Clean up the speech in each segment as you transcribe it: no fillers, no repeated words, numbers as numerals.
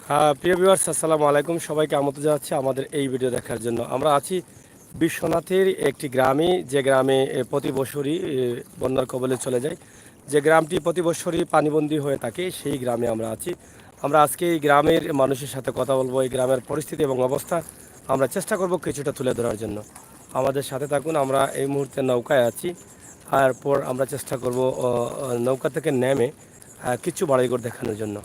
প্রিয় ভিউয়ার্স, আসসালামু আলাইকুম। সবাইকে আমন্ত্রণ জানাচ্ছি আমাদের এই ভিডিও দেখার জন্য। আমরা আছি বিশ্বনাথের একটি গ্রামে, যে গ্রামে প্রতি বছরই বন্যার কবলে চলে যায়, যে গ্রামটি প্রতি বছরই পানিবন্দী হয়ে থাকে, সেই গ্রামে আমরা আছি। আমরা আজকে এই গ্রামের মানুষের সাথে কথা বলবো, এই গ্রামের পরিস্থিতি এবং অবস্থা আমরা চেষ্টা করব কিছুটা তুলে ধরার জন্য। আমাদের সাথে থাকুন। আমরা এই মুহূর্তে নৌকায় আছি, তারপর আমরা চেষ্টা করব নৌকা থেকে নেমে কিছু বাড়িঘর দেখানোর জন্য।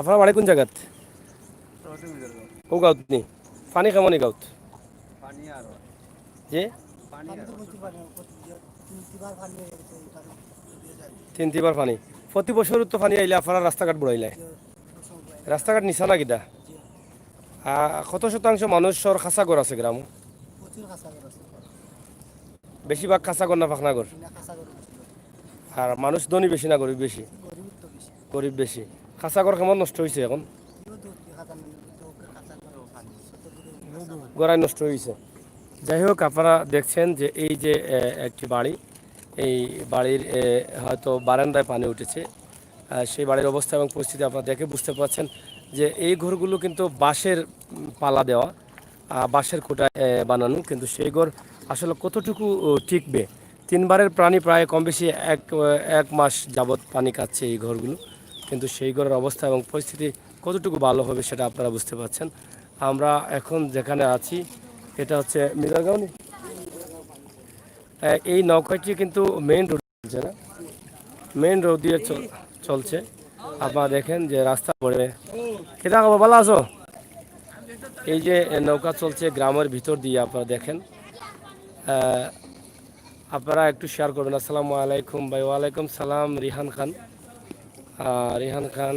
আপনার বাড়ি কোন জায়গাত? ও গাঁত নি পানি কেমনই গাঁত যে তিনবার পানি প্রতি বছর তো পানি আইলে আপনারা রাস্তাঘাট বড়াইলে রাস্তাঘাট নিচা না কিটা? কত শতাংশ মানুষের খাঁচাঘর আছে গ্রাম? বেশিরভাগ খাঁচাঘর না পাখনাঘর? আর মানুষ ধনী বেশি না গরিব বেশি? গরিব বেশি। খাঁচাঘর কেমন নষ্ট হয়েছে এখন? গড়াই নষ্ট হয়েছে। যাই হোক, আপনারা দেখছেন যে এই যে একটি বাড়ি, এই বাড়ির হয়তো বারান্দায় পানি উঠেছে। সেই বাড়ির অবস্থা এবং পরিস্থিতি আপনারা দেখে বুঝতে পারছেন যে এই ঘরগুলো কিন্তু বাঁশের পালা দেওয়া, বাঁশের খুঁটায় বানানো, কিন্তু সেই ঘর আসলে কতটুকু টিকবে? তিনবারের প্রাণী প্রায় কম বেশি এক মাস যাবৎ পানি খাচ্ছে এই ঘরগুলো, কিন্তু সেই ঘরের অবস্থা এবং পরিস্থিতি কতটুকু ভালো হবে সেটা আপনারা বুঝতে পারছেন। আমরা এখন যেখানে আছি এটা হচ্ছে মিরাগাঁও। এই নৌকাটি কিন্তু মেইন রোড চলছে না, মেইন রোড দিয়ে চলছে। আপনারা দেখেন যে রাস্তা পড়ে কেটা খবর, ভালো আছো? এই যে নৌকা চলছে গ্রামের ভিতর দিয়ে, আপনারা দেখেন। আপনারা একটু শেয়ার করবেন। আসসালামু আলাইকুম ভাই। ওয়ালাইকুম সালাম। রিহান খান, রিহান খান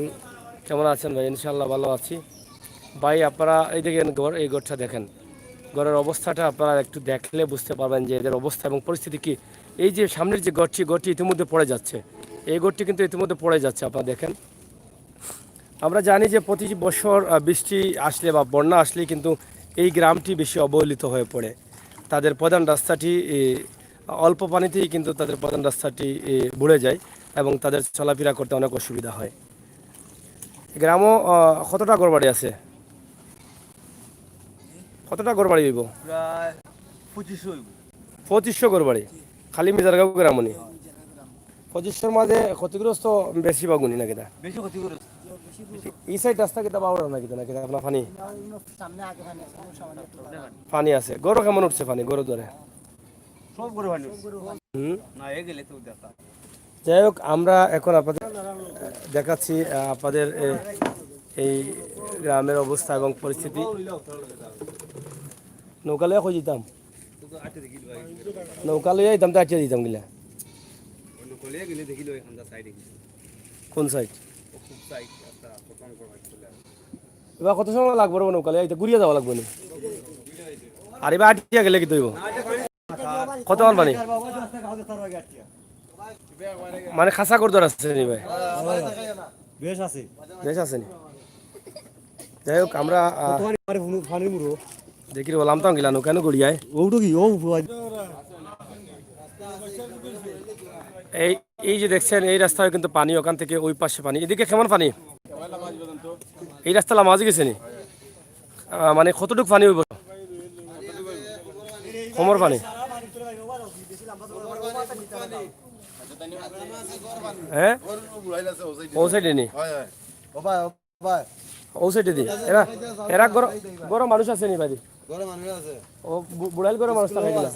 কেমন আছেন ভাই? ইনশাল্লাহ ভালো আছি ভাই। আপনারা এই দেখেন ঘর, এই ঘরটা দেখেন, ঘরের অবস্থাটা আপনারা একটু দেখলে বুঝতে পারবেন যে এদের অবস্থা এবং পরিস্থিতি কি। এই যে সামনের যে ঘরটি ইতিমধ্যে পড়ে যাচ্ছে, এই ঘরটি কিন্তু ইতিমধ্যে পড়ে যাচ্ছে, আপনারা দেখেন। আমরা জানি যে প্রতি বছর বৃষ্টি আসলে বা বন্যা আসলে কিন্তু এই গ্রামটি বেশি অবহেলিত হয়ে পড়ে। তাদের প্রধান রাস্তাটি অল্প পানিতেই কিন্তু তাদের প্রধান রাস্তাটি বুড়ে যায় এবং তাদের চলাফেরা করতে অনেক অসুবিধা হয়। গ্রামও কতটা ঘরবাড়ি আছে? কতটা ঘরবাড়ি হইব? প্রায় 2500 হইব। 2500 ঘরবাড়ি খালি মিজারগাঁও গ্রামনি? 2500 মাঝে ক্ষতিগ্রস্ত বেশি বাগুনি না কিনা? বেশি ক্ষতি করে এই সাইড রাস্তা কিতা বাউড়া না কিতা, না কিতা আপনার পানি পানি আছে? গরু কেমন উঠছে পানি গরু ধরে? সব করে পানি না এ গেলে তো দেখা। যাই হোক, আমরা এখন আপনাদের দেখাচ্ছি আপনাদের এই গ্রামের অবস্থা এবং পরিস্থিতি। নৌকা লইয়া কই যেতাম, নৌকা লইয়া যেতাম তো আটিয়া দিতাম গিলা। কোন সাইড? এবার কত সময় লাগবে নৌকা লইয়া? ঘুরিয়ে যাওয়া লাগবে না? আর এবার আটিয়া গেলে কি তৈব? কত মান পানি? মানে খাসা করদর আছে নি ভাই? বেশ আছে, বেশ আছে নি? যাই হোক, আমরা দেখি বললাম তো গিলা নৌকা গড়িয়ায়। ওটো কি ও এই এই যে দেখছেন, এই রাস্তায় কিন্তু পানি, ওখান থেকে ওই পাশে পানি, এদিকে কেমন পানি? এই রাস্তা মাঝে গেছে নি? মানে কতটুকু পানি হইব? কোমর পানি? হ্যাঁ, ও সাইডে নি? ও সাইডে দি এরা এরা গরম মানুষ আছে নি ভাই? ও বুড়াইল গরম মানুষ থাকে কিনা?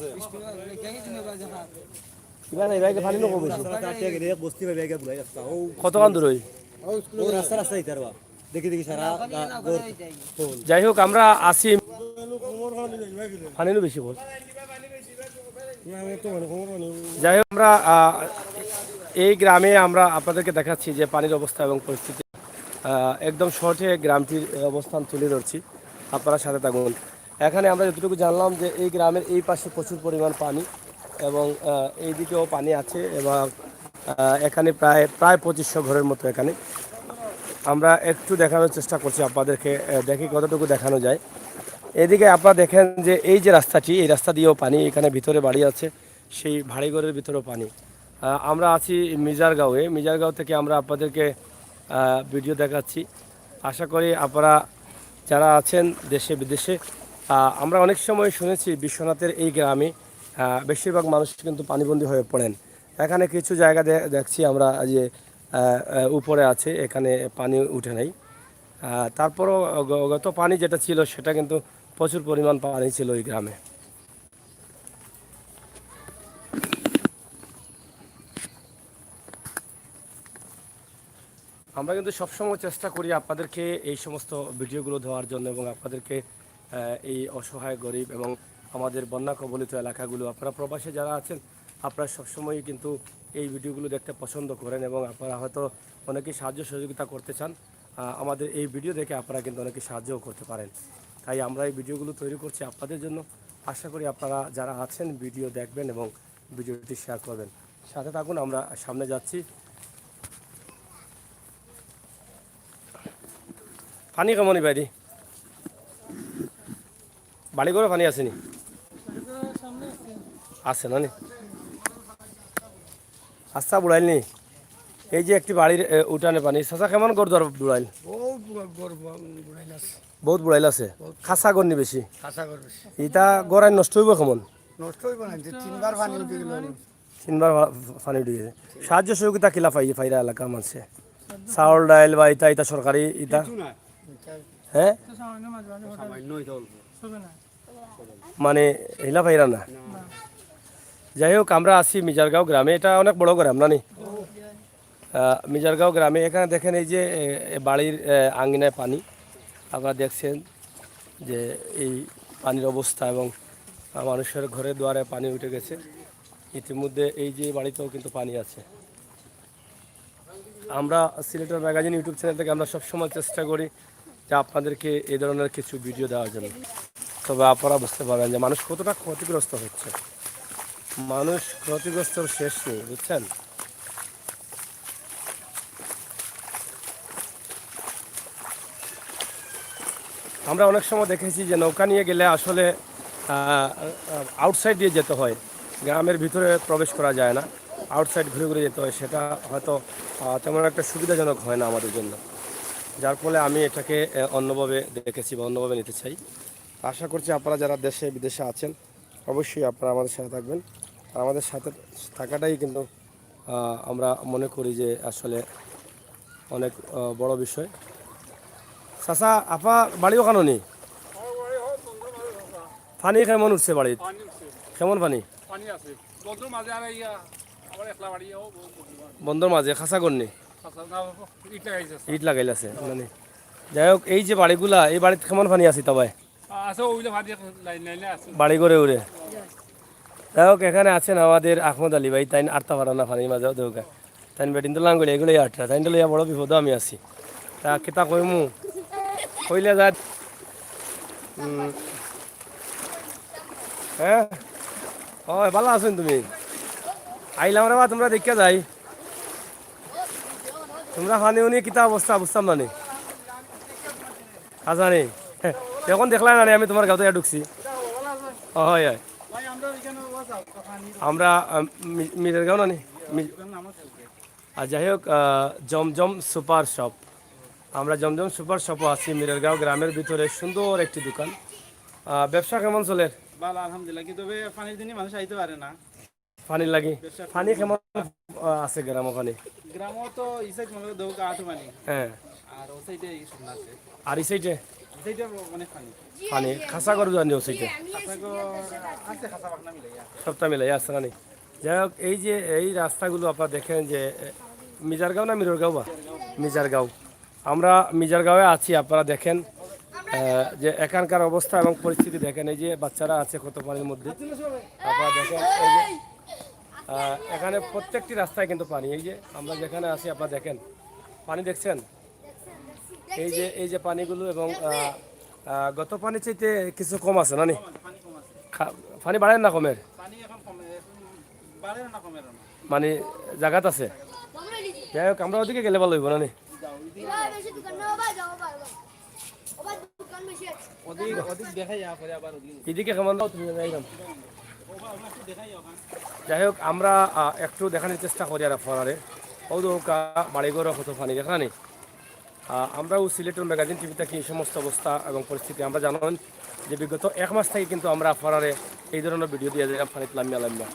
কিবা নাই ভাই, পানি নকো বেশি। কতক্ষণ দূর হই? যাই হোক, আমরা আসি পানিও বেশি বল। যাই হোক, আমরা এই গ্রামে আমরা আপনাদেরকে দেখাচ্ছি যে পানির অবস্থা এবং পরিস্থিতি। একদম শর্টে গ্রামটির অবস্থান তুলে ধরছি, আপনারা সাথে থাকুন। এখানে আমরা যতটুকু জানলাম যে এই গ্রামের এই পাশে প্রচুর পরিমাণ পানি এবং এই দিকেও পানি আছে এবং এখানে প্রায় 2500 ঘরের মতো। এখানে আমরা একটু দেখানোর চেষ্টা করছি আপনাদেরকে, দেখি কতটুকু দেখানো যায়। এদিকে আপনারা দেখেন যে এই যে রাস্তাটি, এই রাস্তা দিয়েও পানি, এখানে ভিতরে বাড়ি আছে, সেই বাড়িঘরের ভিতরেও পানি। আমরা আছি মিজারগাঁওয়ে। মিজারগাঁও থেকে আমরা আপনাদেরকে ভিডিও দেখাচ্ছি। আশা করি আপনারা যারা আছেন দেশে বিদেশে, আমরা অনেক সময় শুনেছি বিশ্বনাথের এই গ্রামে বেশিরভাগ মানুষ কিন্তু পানিবন্দী হয়ে পড়েন। এখানে কিছু জায়গা দেখছি আমরা যে উপরে আছে, এখানে পানি উঠে নাই। তারপরও গত পানি যেটা ছিল সেটা কিন্তু প্রচুর পরিমাণ পানি ছিল এই গ্রামে। আমরা কিন্তু সবসময় চেষ্টা করি আপনাদেরকে এই সমস্ত ভিডিওগুলো দেওয়ার জন্য এবং আপনাদেরকে এই অসহায় গরিব এবং আমাদের বন্যা কবলিত এলাকাগুলো, আপনারা প্রবাসে যারা আছেন আপনারা সবসময় কিন্তু এই ভিডিওগুলো দেখতে পছন্দ করেন এবং আপনারা হয়তো অনেকেই সাহায্য সহযোগিতা করতে চান। আমাদের এই ভিডিও দেখে আপনারা কিন্তু অনেকে সাহায্যও করতে পারেন। তাই আমরা এই ভিডিওগুলো তৈরি করছি আপনাদের জন্য। আশা করি আপনারা যারা আছেন ভিডিও দেখবেন এবং ভিডিওটি শেয়ার করবেন। সাথে থাকুন, আমরা সামনে যাচ্ছি। পানি কেমনই বাইরে বাড়ি করে পানি আসেনি? আছে না নি? আচ্ছা বুড়াইল নি? এই যে একটি বাড়ির উঠানে পানি, চাচা কেমন গড় দর বুড়াইল? বহুত বুড়াইল আছে, খাসা গড়নি বেশি? ইটা গড়াই নষ্ট হইব কেমন? তিনবার পানি উঠে গেছে। সাহায্য সহযোগিতা কিলা ফাইরা এলাকার মানুষে? চাউল ডাইল বা ইটা ইটা সরকারি ইটা? হ্যাঁ, মানে হিলা ফাইরা না। যাই হোক, আমরা আছি মিজারগাঁও গ্রামে। এটা অনেক বড় গ্রাম না নি? মিজারগাঁও গ্রামে। এখানে দেখেন এই যে বাড়ির আঙ্গিনায় পানি, আপনারা দেখছেন যে এই পানির অবস্থা এবং মানুষের ঘরে দুয়ারে পানি উঠে গেছে। ইতিমধ্যে এই যে বাড়িতেও কিন্তু পানি আছে। আমরা সিলেটের ম্যাগাজিন ইউটিউব চ্যানেল থেকে আমরা সবসময় চেষ্টা করি যে আপনাদেরকে এই ধরনের কিছু ভিডিও দেওয়ার জন্য। তবে আপনারা বুঝতে পারবেন যে মানুষ কতটা ক্ষতিগ্রস্ত হচ্ছে। মানুষ ক্ষতিগ্রস্ত শেষ নেই, বুঝছেন? আমরা অনেক সময় দেখেছি যে নৌকা নিয়ে গেলে আসলে আউটসাইড দিয়ে যেতে হয়, গ্রামের ভিতরে প্রবেশ করা যায় না, আউটসাইড ঘুরে ঘুরে যেতে হয়। সেটা হয়তো তেমন একটা সুবিধাজনক হয় না আমাদের জন্য, যার ফলে আমি এটাকে অন্যভাবে দেখেছি বা অন্যভাবে নিতে চাই। আশা করছি আপনারা যারা দেশে বিদেশে আছেন অবশ্যই আপনারা আমাদের সাথে থাকবেন। আর আমাদের সাথে থাকাটাই কিন্তু আমরা মনে করি যে আসলে অনেক বড় বিষয়। চাচা আপা বাড়ি ওখানো নি? পানি কেমন উঠছে বাড়ির? কেমন পানি? বন্ধর মাঝে খাসা করনি? ইট লাগাইল আছে মানে। যাই হোক, এই যে বাড়িগুলা, এই বাড়িতে কেমন পানি আছে তবে? বাড়ি করে উড়ে। যাই হোক, এখানে আছেন আমাদের আহমদ আলী ভাই, তাই আটটা পারা না পানির মাঝেও দেউকা। তাই বেটিন তো লাঙ্গুলি এগুলোই আটটা, তাই লইয়া বড় বিপদ আমি আছি। তা কেতা কইমু কইলে যা। হ্যাঁ, ও ভালো আছেন তুমি? আইলাম রে বা, তোমরা দেখে যাই। তোমরা পানি উনি কিতা অবস্থা বুঝতাম না নি? আচ্ছা নি, এখন দেখলাম না আমি তোমার গাঁতে ঢুকছি। হয় হয়, আমরা মিরের গাঁও না নি? আর যাই হোক, জমজম সুপার শপ, আমরা জমজম সুপার শপও আছি মিরেরগাঁও গ্রামের ভিতরে। সুন্দর একটি দোকান। ব্যবসা কেমন চলে? ভালো আলহামদুলিল্লাহ, কিন্তু পানির দিনই মানুষ আইতে পারে না। পানি লাগে? পানি কেমন আছে গ্রাম? পানি গ্রামও তো এই সাইড মনে হয় দৌকা আটু পানি। হ্যাঁ, আর ও সাইডে শুকনা আছে। আর এই সাইডে সাইডে অনেক পানি। পানি খাসা করে জানি ও সাইডে আছে খাসা বাগনা মিলাইয়া। সবটা মিলাই আসছে না নি? যাই হোক, এই যে এই রাস্তাগুলো আপনারা দেখেন যে মিজারগাঁও না মিররগাঁও বা মিজারগাঁও, আমরা মিজারগাঁওয়ে আছি। আপনারা দেখেন যে এখানকার অবস্থা এবং পরিস্থিতি দেখেন। এই যে বাচ্চারা আছে কত পানির মধ্যে, আপনারা দেখেন। এই যে এখানে প্রত্যেকটি রাস্তায় কিন্তু পানি। এই যে আমরা যেখানে আছি আপনারা দেখেন পানি দেখছেন। এই যে পানিগুলো এবং গত পানি চাইতে কিছু কম আছে না নি? পানি বাড়েন না কমের? মানে জায়গাত আছে। যাই হোক, আমরা ওদিকে গেলে ভালো হইব না নি? এদিকে কেমন? যাই হোক, আমরা একটু দেখানোর চেষ্টা করি আর আপনারে ঔদৌকা বাড়িঘর কত পানি দেখা নি আমরাও সিলেটের ম্যাগাজিন টিভি থেকে এই সমস্ত অবস্থা এবং পরিস্থিতি আমরা জানেন যে বিগত এক মাস থেকে কিন্তু আমরা আপনারা এই ধরনের ভিডিও দিয়ে দিলাম পানিত লাম্যা লাম্যা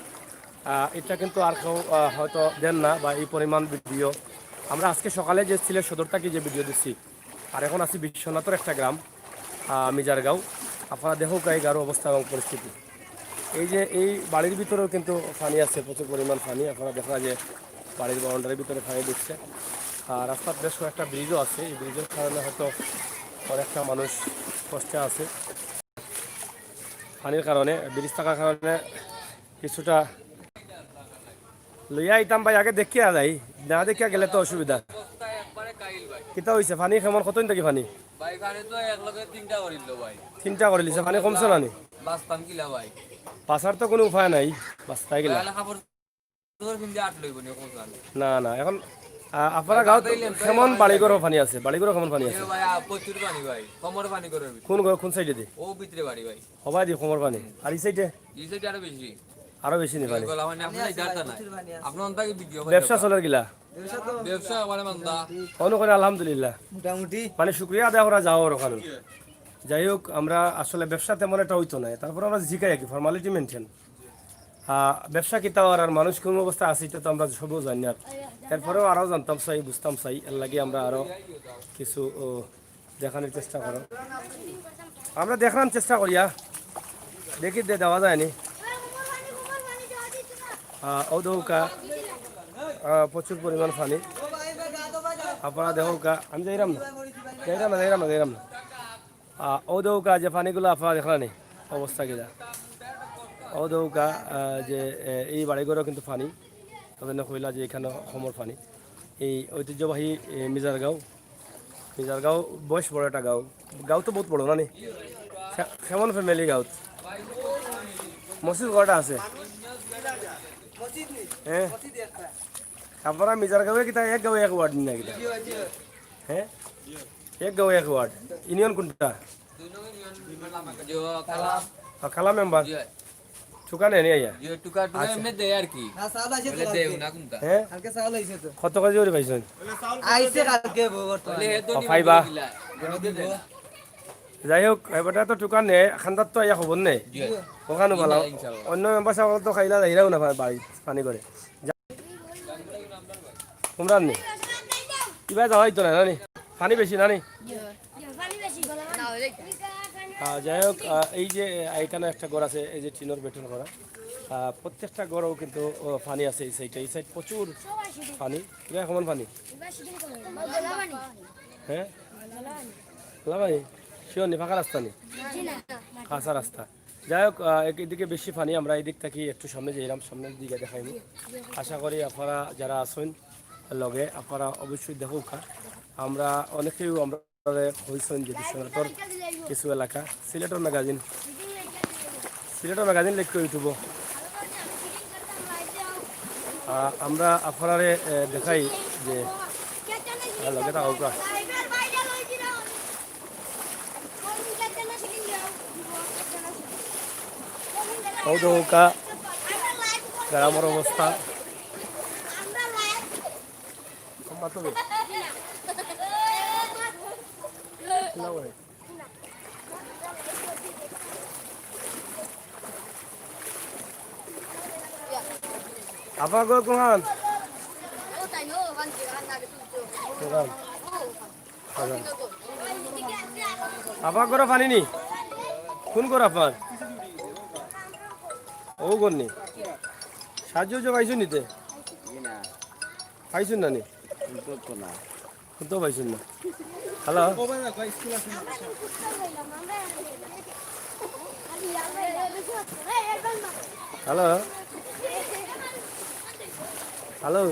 এটা কিন্তু আর কেউ হয়তো দেন না বা এই পরিমাণ ভিডিও আমরা আজকে সকালে যে সিলেট সদর থেকে যে ভিডিও দিচ্ছি আর এখন আছি বিশ্বনাথের একটা গ্রাম মিজারগাঁও আপনারা দেখুক এই গারো অবস্থা এবং পরিস্থিতি এই যে এই বাড়ির ভিতরেও কিন্তু পানি আছে প্রচুর পরিমাণ পানি আপনারা দেখা যে বাড়ির বাউন্ডারির ভিতরে পানি ঢুকছে আর রাস্তার বেশ কয়েকটা ব্রিজও আছে এই ব্রিজের কারণে হয়তো অনেকটা মানুষ কষ্টে আছে পানির কারণে ব্রিজ থাকার কারণে কিছুটা লইয়া আইতাম ভাই আগে দেখিয়া যাই না দেখিয়া গেলে তো অসুবিধা কিতা হয়েছে পানি কেমন কতদিন থেকে পানি ভাই পানি তো একলগে তিনটা করিল ভাই তিনটা করে লিছে পানি কমছে না নি বাসতাম কিলা ভাই পাশার তো কোনো উপায় নাই বাস্তায় গেলে তাহলে খাবার তোর কিন্তু আট লইব নি কোন না না এখন আপনারা গাঁৱত কেমন বাড়িঘরও পানি আছে বাড়িঘরও কেমন পানি আছে ভাই প্রচুর পানি ভাই কমর পানি করে কোন ঘর কোন সাইডে দি ও ভিতরে বাড়ি ভাই হবাই দি কমর পানি আর এই সাইডে এই সাইডে আরো বেশি আরো বেশি নি পানি গলা মানে আপনি জানতা না আপনি অন্তাকে ভিডিও ব্যবসা চলার গিলা ব্যবসা মানে মানদা অনুকরে আলহামদুলিল্লাহ মোটামুটি মানে শুক্রিয়া আদায় করা যাও ওখানে যাই হোক আমরা আসলে ব্যবসা তেমন একটা হইতো না তারপর আমরা জিকাই কি ফর্মালিটি মেনটেন ব্যবসা কিতা আর মানুষ কোন অবস্থায় আছে এটা তো আমরা সবও জানি আর এরপরেও আরও জানতাম চাই বুঝতাম চাই এর লাগে আমরা আরও কিছু দেখানোর চেষ্টা করো আমরা দেখানোর চেষ্টা করিয়া দেখি দেওয়া যায়নি ঔদৌকা প্রচুর পরিমাণ পানি আপনারা দেখৌকা আমি যাইরাম না যাইরাম না ঔদৌকা যে পানিগুলো আপনারা দেখলেন অবস্থা কিনা ঔদৌকা যে এই বাড়িঘরও কিন্তু পানি তাদের কইলা যে এখানে সমর পানি এই ঐতিহ্যবাহী মিজারগাঁও বেশ বড় একটা গাঁও তো বহুত বড় না নি কেমন ফ্যামিলি গাঁৱত মসজিদ কটা আছে হ্যাঁ আপনারা মিজারগাঁওয়ে কিতা এক গাঁও এক ওয়ার্ড না কিতা হ্যাঁ এক গাঁও এক ওয়ার্ড ইউনিয়ন কোনটা খালা মেম্বার চুকানে নি আইয়া টুকা টুকা এমনি দেয় আর কি না সাল আছে বলে দেও না কোনটা হ্যাঁ কালকে সাল আইছে তো কত কেজি করে পাইছেন আইছে কালকে বলে হে তো ফাইবা নিবে যাই হোক এবারটা তো টুকান নে খান্দার তো আইয়া খবর নেই ওখানে ভালো অন্য মেম্বার সাহেব তো খাইলা যাইরাও না বাড়ি পানি করে তোমরা নি কিবা যাওয়াই তো না নি পানি বেশি না নি যাই হোক এই যে এখানে একটা ঘর আছে এই যে টিনের বেটন করা প্রত্যেকটা ঘরেও কিন্তু পানি আছে এই সাইড প্রচুর পানি কিবা কেমন পানি হ্যাঁ লাভাই শিওর নি ফাঁকা রাস্তা নি কাঁচা রাস্তা যাই হোক এদিকে বেশি পানি আমরা এই দিক থেকে একটু সামনে যাইলাম সামনের দিকে দেখাইনি আশা করি আপনারা যারা আছেন লগে আপনারা অবশ্যই দেখুক আমরা অনেকেই আমরা হয়েছেন যে বিশ্বনাথর কিছু এলাকা সিলেটের ম্যাগাজিন লিখ করে ইউটিউব আমরা আপনারে দেখাই যে লগে থাকা ঔদৌকা গ্রামের অবস্থা আপনার ঘর কোন আপনার ঘরে পানি নি কোন ঘর আপনার ও ঘর নি সাহায্য পাইছুন নিতে পাইছুন না নি তো পাইছুন না হ্যালো হ্যালো হ্যালো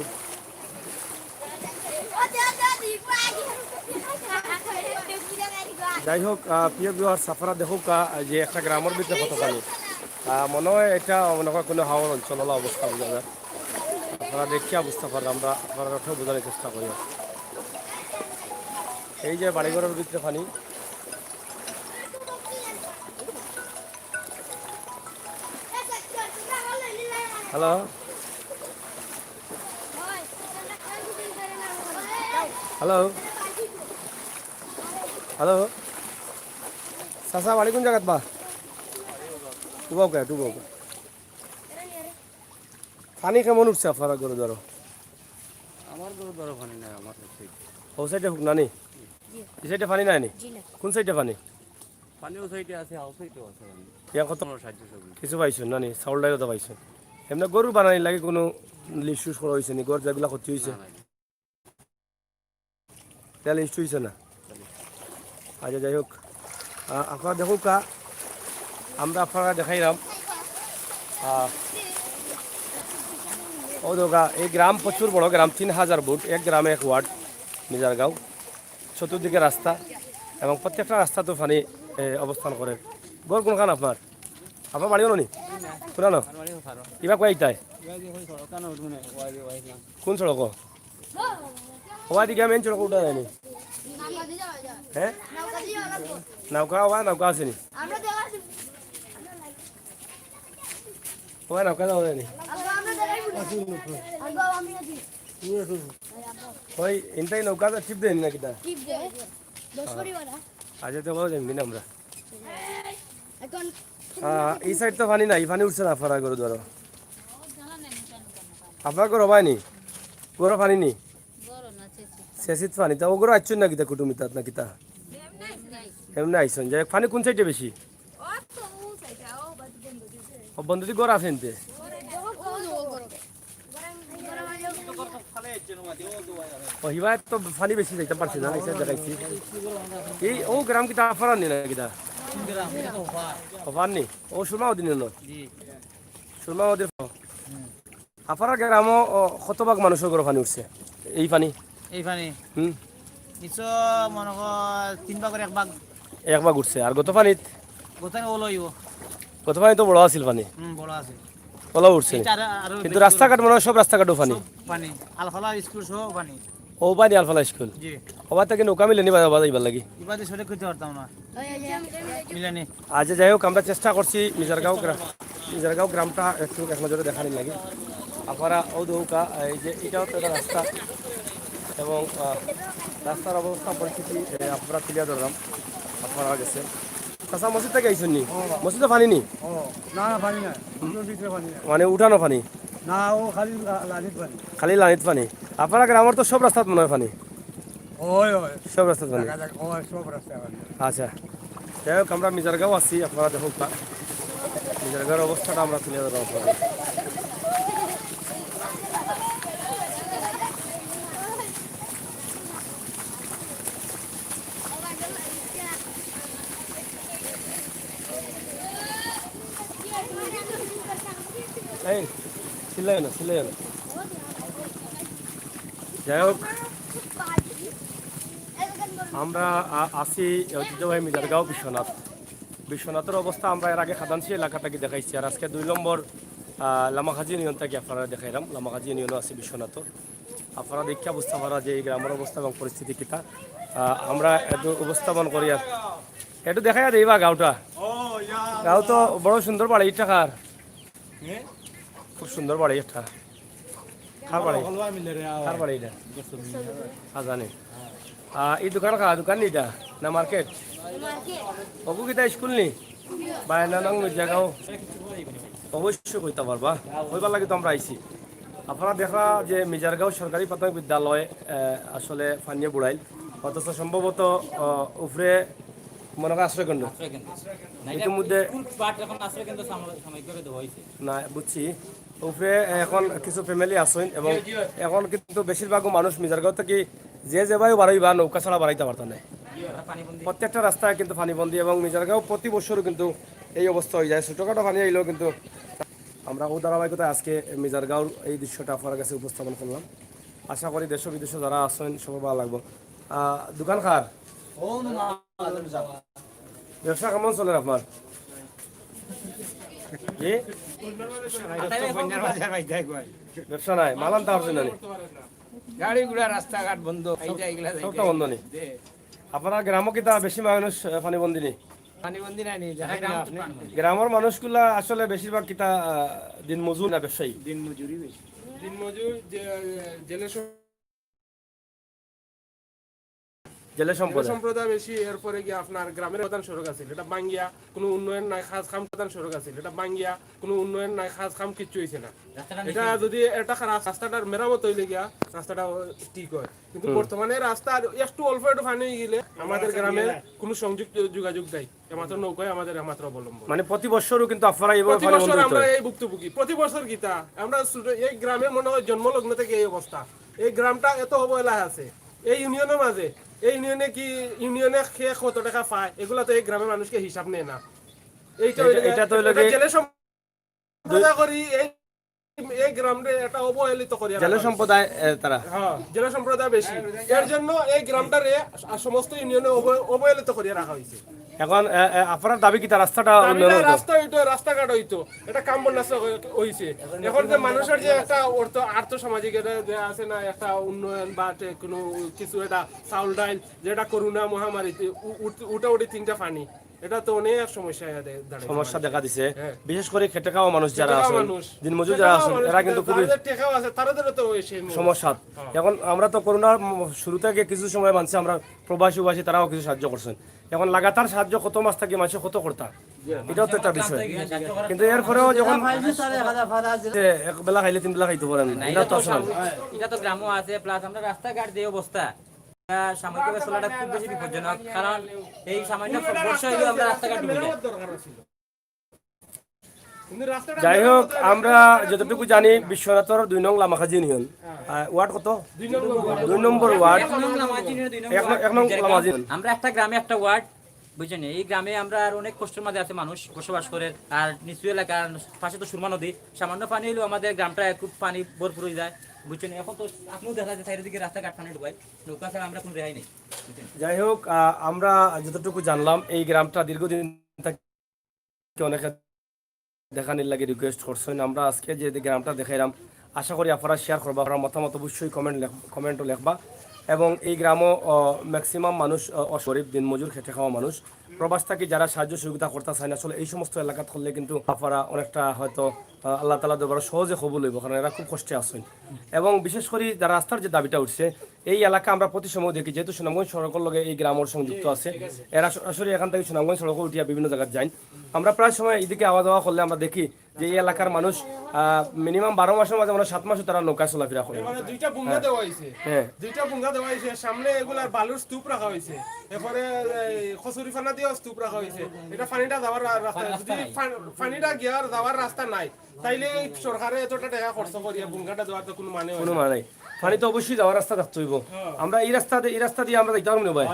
যাই হোক প্রিয় বিহার সাফারা দেখুক যে একটা গ্রামের ভিতরে কত পানি মনে হয় এটা মনে হয় কোনো হাওয়ার অঞ্চল হলো অবস্থা বোঝা যায় আপনারা দেখিয়া বুঝতে পারেন আমরা আপনারা বোঝানোর চেষ্টা করি এই যে বাড়িঘরের ভিতরে পানি হ্যালো হ্যালো হ্যালো চাচা বাড়ি কোন জায়গাত বা টুবাওকে টুবাওকে পানি কেমন উঠছে আপনারা গরু ধরো আমার গরু বড় পানি নাই আমার ও সাইডে হোক নানি এই সাইডে পানি নাই নি কোন সাইডে পানি পানিও সাইডে আছে হাও সাইডেও আছে ইয়া কত কোনো সাহায্য সবই কিছু পাইছেন নানি চাউল ডাইল তো পাইছেন এমনি গরু বানানি লাগে কোনো লিস্ট করা হয়েছে নি গর যেগুলা ক্ষতি হয়েছে তাহলে লিস্ট হয়েছে না আচ্ছা যাই হোক আপনারা দেখুক আমরা আপনারা দেখাইলাম ও দোকা এই গ্রাম প্রচুর বড় গ্রাম 3000 ভোট এক গ্রামে এক ওয়ার্ড মিজারগাঁও চতুর্দিকে রাস্তা এবং প্রত্যেকটা রাস্তা তো পানি অবস্থান করে গড় কোনখান আপনার আপনার বাড়িও নি পুরানো কিবা কয় ইটাই কোন সড়ক হওয়া দিকে মেন সড়ক উঠা যায়নি হ্যাঁ নৌকা হওয়া নৌকা আসেনি হওয়া নৌকা যাওয়া যায়নি ওই ইনটাই নৌকা টিপ দেন না কিটা আজ তো বলো যাইনি না আমরা এই সাইড তো পানি নাই পানি উঠছে না আপনারা গরু ধরো আপনার গরু হবাই নি গরু পানি নি শেষিত পানি তা ও গরু আসছেন না কিতা কুটুমিতাত না কিতা এমনি আইসন যে পানি কোন সাইডে বেশি বন্ধুটি গড় আছে এনতে হিবা তো পানি বেশি যাইতে পারছে না এসে দেখাইছি এই ও গ্রাম কিতা আফারান নি না কিতা অফার নি ও সুরমা ওদিন সুরমা ওদের আফারা গ্রাম কতভাগ মানুষের গড় পানি উঠছে এই পানি এই পানি কিছু মনে কর 3 ভাগের 1 ভাগ এক ভাগ উঠছে আর গত পানিত গোতানে ওলইব গত পানি তো বড় আছিল পানি বড় আছে তলাও উঠছে কিন্তু রাস্তাঘাট মনে হয় সব রাস্তাঘাটও পানি পানি আলফালা স্কুল সব পানি ও পানি আলফালা স্কুল জি ওবার থেকে নৌকা মিলেনি বাজাইবার লাগি ইবাদে সরে কইতে পারতাম না মিলানি আজ যাই হোক আমরা চেষ্টা করছি মিজারগাঁও গ্রামটা একটু এক নজরে দেখানি লাগে আপনারা ও দৌকা এই যে এটাও তো একটা রাস্তা এবং রাস্তার অবস্থা পরিস্থিতি আপনারা তুলিয়া ধরলাম আপনারা গেছে তাছাড়া মসজিদ থেকে আইসেন নি মসজিদে পানি নি না না পানি নাই ভিতরে পানি নাই মানে উঠানো পানি না ও খালি লালিত পানি খালি লানিত পানি আপনারা গ্রামের তো সব রাস্তাত মনে হয় পানি ওই ওই সব রাস্তাত পানি ওই সব রাস্তা পানি আচ্ছা যাই হোক আমরা মিজারগাঁও আছি আপনারা দেখুন মিজারগাঁওর অবস্থাটা আমরা তুলে ধরলাম আপনাদের এই চিল্লাই না যাই হোক আমরা আছি ঐতিহ্যবাহী মিজারগাঁও বিশ্বনাথের অবস্থা আমরা এর আগে খাদানসি এলাকাটাকে দেখাইছি আর আজকে 2 নম্বর লামাখাজি ইউনিয়নটাকে আপনারা দেখাইলাম লামাখাজি ইউনিয়নও আছে বিশ্বনাথর আপনারা দেখে বুঝতে পারা যে এই গ্রামের অবস্থা এবং পরিস্থিতি কিতা আমরা একটু উপস্থাপন করি আর একটু দেখাই দেবা গাঁওটা গাঁও তো বড় সুন্দর বাড়ি এটা কার খুব সুন্দর বাড়ি একটা কার বাড়ি এটা জানি এই দোকান দোকান এটা না মার্কেট অবু কিতা স্কুল নি বাইনা নং জায়গাও অবশ্যই কইতে পারবা কইবার লাগে তো আমরা আইছি আপনারা দেখা যে মিজারগাঁও সরকারি প্রাথমিক বিদ্যালয় আসলে পানিয়ে বুড়াইল অথচ সম্ভবত উপরে মনে হয় আশ্রয়কেন্দ্র ইতিমধ্যে না বুঝছি উপরে এখন কিছু ফ্যামিলি আসেন এবং এখন কিন্তু বেশিরভাগ মানুষ মিজারগাঁও থেকে যে ভাই বাড়াই বা নৌকা ছাড়া বাড়াইতে পারত না প্রত্যেকটা রাস্তায় কিন্তু পানিবন্দি এবং মিজারগাঁও প্রতি বছরও কিন্তু এই অবস্থা হয়ে যায় ছোটোখাটো পানি আইলেও কিন্তু আমরা ও ধারাবাহিকতায় আজকে মিজারগাঁওর এই দৃশ্যটা আপনার কাছে উপস্থাপন করলাম আশা করি দেশ বিদেশে যারা আসেন সবার ভালো লাগবো দোকান খার ব্যবসা কেমন চলে আপনার জি ব্যবসা নাই মাল আনতে পারছেন না গাড়ি ঘোড়া রাস্তাঘাট বন্ধ সবটা বন্ধ নেই আপনার গ্রামও কিতা বেশি মানুষ পানিবন্দি নেই পানিবন্দি নাই নি গ্রামের মানুষগুলা আসলে বেশিরভাগ কিতা দিন মজুর না ব্যবসায়ী দিন মজুরি বেশি দিন মজুর জেলে জেলে জেলে সম্প্রদায় সম্প্রদায় বেশি। এরপরে গিয়ে আপনার গ্রামের প্রধান সড়ক আছে, এটা বাঙ্গিয়া, কোনো উন্নয়ন নাই। খাস খাম প্রধান সড়ক আছে, এটা বাঙ্গিয়া, কোনো উন্নয়ন নাই। খাস খাম কিচ্ছু হয়েছে না। এটা যদি একটা রাস্তাটার মেরামত হইলে গিয়া রাস্তাটা ঠিক হয়, কিন্তু বর্তমানে রাস্তা একটু অল্প একটু পানি হয়ে গেলে আমাদের গ্রামের কোনো সংযুক্ত যোগাযোগ নাই, একমাত্র নৌকায় আমাদের একমাত্র অবলম্বন। মানে প্রতি বছরও কিন্তু আপনারা এইভাবে প্রতি পানি বছর বন্ধ আমরা হইতে এই ভুক্তভোগী, প্রতি বছর গীতা আমরা এই গ্রামে মনে হয় জন্মলগ্ন থেকে এই অবস্থা। এই গ্রামটা এত অবহেলায় আছে এই ইউনিয়নের মাঝে। এই ইউনিয়নে কি ইউনিয়নে খেয়ে কত টাকা পায় এগুলা তো এই গ্রামের মানুষকে হিসাব নেয় না। এটা তো হইলো গিয়ে- জেলে সম্প্রদায় করি এই এই গ্রামে এটা অবহেলিত করি। জেলে সম্প্রদায় তারা হ্যাঁ, জেলে সম্প্রদায় বেশি, এর জন্য এই গ্রামটারে সমস্ত ইউনিয়নে অবহেলিত করিয়া রাখা হয়েছে। এখন আপনার দাবি কি তার রাস্তাটা উন্নয়ন হতো? রাস্তা হইতো, রাস্তাঘাট হইতো, এটা কাম বন্যাস হয়েছে। এখন যে মানুষের যে একটা আর্থ সামাজিক যে আছে না, একটা উন্নয়ন বা কোনো কিছু, এটা চাউল ডাইল, যেটা করোনা মহামারীতে উঠে তিনটা পানি, এটা তো অনেক সমস্যা সমস্যা দেখা দিছে। হ্যাঁ। বিশেষ করে খেটে খাওয়া মানুষ যারা আছে, মানুষ দিনমজুর যারা আছে, এরা কিন্তু খুবই টেকাও আছে, তাদেরও তো সমস্যা। এখন আমরা তো করোনার শুরু থেকে কিছু সময় মানছি, আমরা প্রবাসী উবাসী তারাও কিছু সাহায্য করছেন। এখন লাগাতার সাহায্য কত মাস থাকি মানুষ কত করতা, এটাও তো একটা বিষয়। কিন্তু এরপরেও যখন এক বেলা খাইলে তিন বেলা খাইতে পারেন, এটা তো আসলে এটা তো গ্রামও আছে, প্লাস আমরা রাস্তাঘাট যে অবস্থা, সাময়িকভাবে চলাটা খুব বেশি বিপজ্জনক। কারণ এই সামান্য বর্ষা হইলেও আমরা রাস্তাঘাট ডুবে যাই। যাই হোক, আমরা যতটুকু জানি বিশ্বনাথর 2 নং লামাখাজি ইউনিয়ন, ওয়ার্ড কত? 2 নম্বর ওয়ার্ড, 1 নং লামাখাজি। আমরা একটা গ্রামে একটা ওয়ার্ড, বুঝছেন? এই গ্রামে আমরা আর অনেক কষ্টের মাঝে আছে মানুষ বসবাস করে। আর নিচু এলাকা, পাশে তো সুরমা নদী, সামান্য পানি হলেও আমাদের গ্রামটা খুব পানি ভরপুর হয়ে যায়, বুঝছেন? এখন তো আপনিও দেখা যায় চারিদিকে রাস্তাঘাট পানি ঢুকায়, নৌকা ছাড়া আমরা কোনো রেহাই নেই। যাই হোক, আমরা যতটুকু জানলাম এই গ্রামটা দীর্ঘদিন থেকে অনেকে দেখানির লাগে রিকোয়েস্ট করছেন। আমরা আজকে যে গ্রামটা দেখাইলাম, আশা করি আপনারা শেয়ার করবা, আপনার মতামত অবশ্যই কমেন্টও লেখবা। এবং এই গ্রামও ম্যাক্সিমাম মানুষ গরিব, দিনমজুর, খেটে খাওয়া মানুষ, প্রবাস থেকে যারা সাহায্য সহযোগিতা করতে চায় না, আসলে এই সমস্ত এলাকাত করলে কিন্তু আপনারা অনেকটা হয়তো আল্লাহ তাআলা দরবারে সহজে কবুল হইব, কারণ এরা খুব কষ্টে আছেন। এবং বিশেষ করে যারা রাস্তার যে দাবিটা উঠছে, এই এলাকা আমরা প্রতি সময় দেখি, যেহেতু সুনামগঞ্জ সড়কের লগে এই গ্রামের সংযুক্ত আছে, এরা সরাসরি এখান থেকে সুনামগঞ্জ সড়কে উঠিয়া বিভিন্ন জায়গায় যায়। আমরা প্রায় সময় এইদিকে আওয়া যাওয়া করলে আমরা দেখি যে এই এলাকার মানুষ মিনিমাম 12 মাসের মাঝে আমরা 7 মাসও তারা নৌকায় চলাফেরা করে। দুইটা বুঙ্গা দেওয়া হয়েছে, হ্যাঁ, দুইটা বুঙ্গা দেওয়া হয়েছে, সামনে এগুলার বালুর স্তূপ রাখা হয়েছে, এরপরে কচুরি ফানা দিয়ে স্তূপ রাখা হয়েছে। এটা পানিটা যাওয়ার রাস্তা, যদি পানিটা গিয়ার যাওয়ার রাস্তা নাই, তাইলে সরকারে এতটা টাকা খরচ করিয়া বুঙ্গাটা দেওয়ার তো কোনো মানে হয় কোনো না। মানে নাই। পানি তো অবশ্যই যাওয়ার রাস্তা থাকতে হইব। আমরা এই রাস্তা দিয়ে আমরা যাইতে পারবো না ভাই,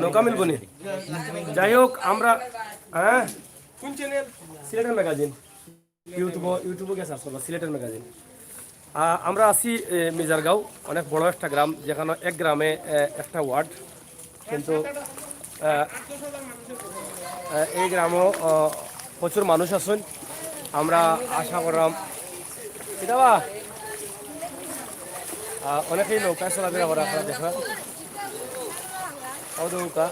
নৌকা মিলবো না। যাই হোক, আমরা কোন চ্যানেল? সিলেটের ম্যাগাজিন, ইউটিউবে গিয়ে সার্চ করবা সিলেটের ম্যাগাজিন। আমরা আছি মিজারগাঁও, অনেক বড় একটা গ্রাম, যেখানে এক গ্রামে একটা ওয়ার্ড, কিন্তু এই গ্রামও প্রচুর মানুষ আছেন। আমরা আশা করলাম এটা অনেকেই নৌকায় চলাফেরা করে, আপনারা দেখা নৌকা।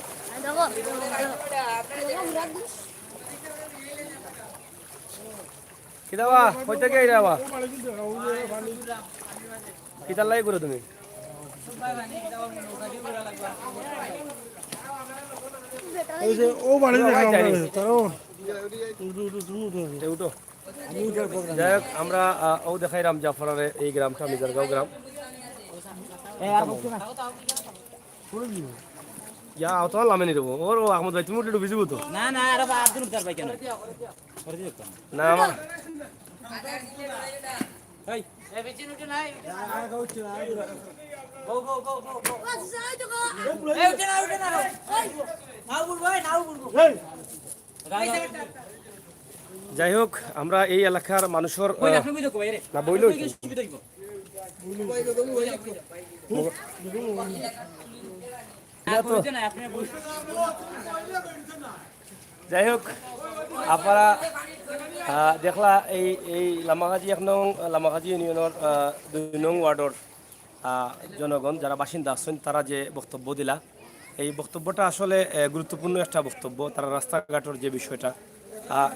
কিদাবা কই থেকে আইরাবা, কিতার লাই করে তুমি? এই যে ও বাড়ি দেখা উঠো। যাই হোক, আমরা ও দেখাইলাম জাফরারে এই গ্রামটা মিজারগাঁও গ্রাম। ইয়া তোমার লামে নি দেবো ওর আহমদ ভাই, তুমি উঠে ডুবিছিবো তো? না না, আর আব্দুল মুক্তার ভাই কেন? না আমার এই এ বেচিন উঠে নাই। গো গো গো গো গো। এই উঠে না উঠে না। নাও বুড় ভাই, নাও বুড়। যাই হোক, আমরা এই এলাকার মানুষের কই আপনি কই দেখো ভাই রে? না বইলো কই সুবিধা দিব? যাই হোক, আপনারা দেখলা এই লামাগাজি 1 নং লামাগাজি ইউনিয়নের 2 নং ওয়ার্ডের জনগণ যারা বাসিন্দা আছেন, তারা যে বক্তব্য দিলা, এই বক্তব্যটা আসলে গুরুত্বপূর্ণ একটা বক্তব্য। তারা রাস্তাঘাটের যে বিষয়টা,